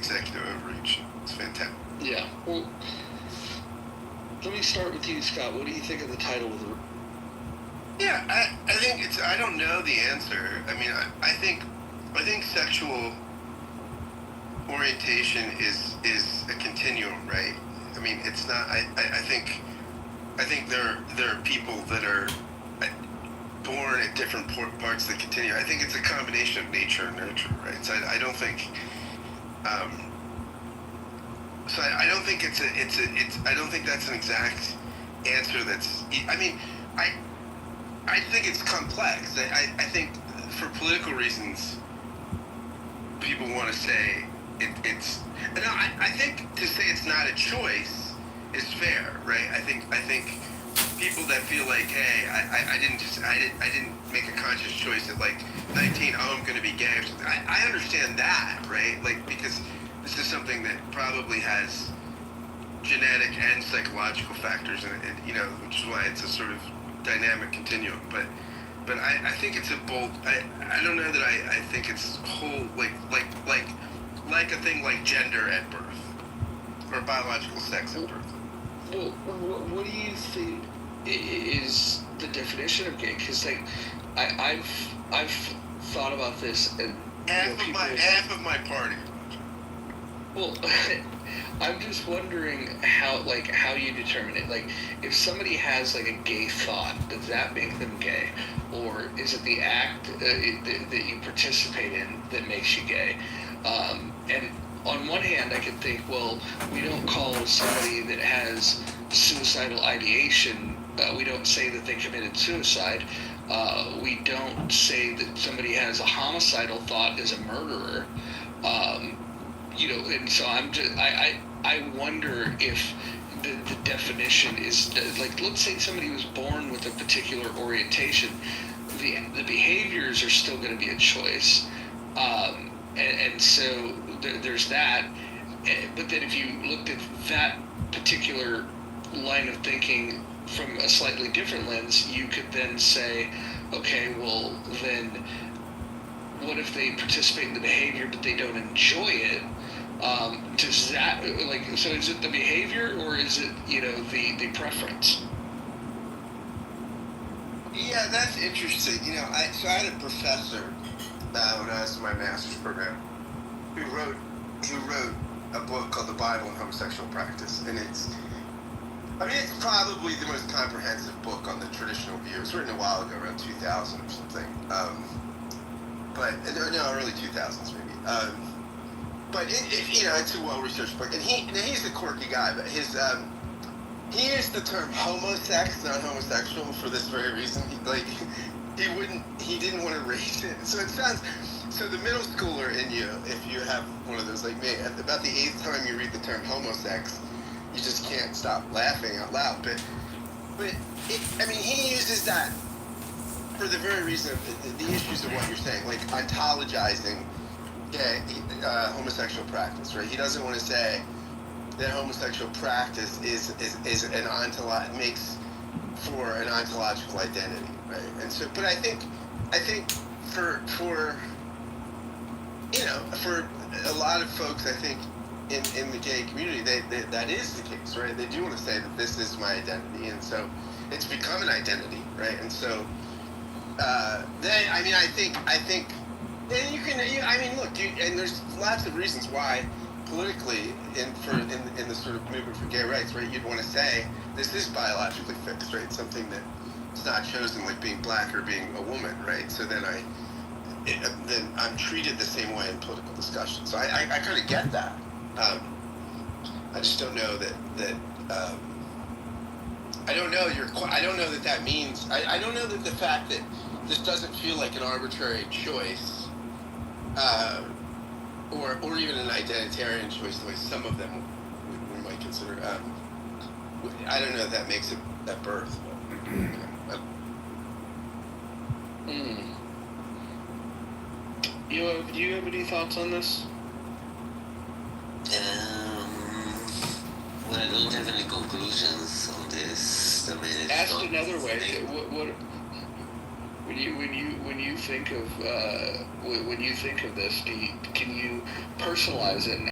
executive overreach. It's fantastic. Yeah. Well, let me start with you, Scott. What do you think of the title of the? Yeah, I think it's. I don't know the answer. I mean, I think sexual orientation is a continuum, right? I mean, it's not. I think there are people that are born at different parts of the continuum. I think it's a combination of nature and nurture, right? So I don't think. So I don't think it's I don't think that's an exact answer. I mean, I think it's complex. I think for political reasons, people want to say it's. No, I think to say it's not a choice is fair, right? I think people that feel like, hey, I didn't make a conscious choice at like 19. Oh, I'm going to be gay. Or something. I understand that, right? Like, because this is something that probably has genetic and psychological factors in it, which is why it's a sort of dynamic continuum. But I think it's a bold. I don't know that I think it's whole like a thing like gender at birth or biological sex at birth. Well, what do you think is the definition of gay? Because like I've thought about this, and half of my party. Well, I'm just wondering how you determine it. Like, if somebody has like a gay thought, does that make them gay, or is it the act that you participate in that makes you gay? And on one hand, I could think, well, we don't call somebody that has suicidal ideation. We don't say that they committed suicide. We don't say that somebody has a homicidal thought is a murderer. And so I wonder if the definition is like, let's say somebody was born with a particular orientation, the behaviors are still going to be a choice, and so there's that. But then if you looked at that particular line of thinking from a slightly different lens, you could then say, okay, well then what if they participate in the behavior but they don't enjoy it? Does that, so is it the behavior, or is it, the preference? Yeah, that's interesting. I had a professor when I was in my master's program who wrote a book called The Bible and Homosexual Practice, and it's probably the most comprehensive book on the traditional view. It was written a while ago, around 2000 or something. Early 2000s maybe. But it's a well-researched book, and he's a quirky guy, but he used the term homosex, not homosexual, for this very reason. He didn't want to raise it. So the middle schooler in you, if you have one of those like me, at about the 8th time you read the term homosex, you just can't stop laughing out loud. But he uses that for the very reason of the issues of what you're saying, like ontologizing homosexual practice, right? He doesn't want to say that homosexual practice makes for an ontological identity, right? And so, but I think for a lot of folks, I think in the gay community, that is the case, right? They do want to say that this is my identity, and so it's become an identity, right? And so I think. And you can, look, and there's lots of reasons why, politically, in the sort of movement for gay rights, right? You'd want to say this is biologically fixed, right? Something that it's not chosen, like being black or being a woman, right? So then I'm treated the same way in political discussion. So I kind of get that. I just don't know that I don't know that means. I don't know that the fact that this doesn't feel like an arbitrary choice. Or even an identitarian choice, the way some of them we might consider. I don't know if that makes it at birth. Do you have any thoughts on this? Well, I don't have any conclusions on this. Asked another way, what when you think of this, can you personalize it?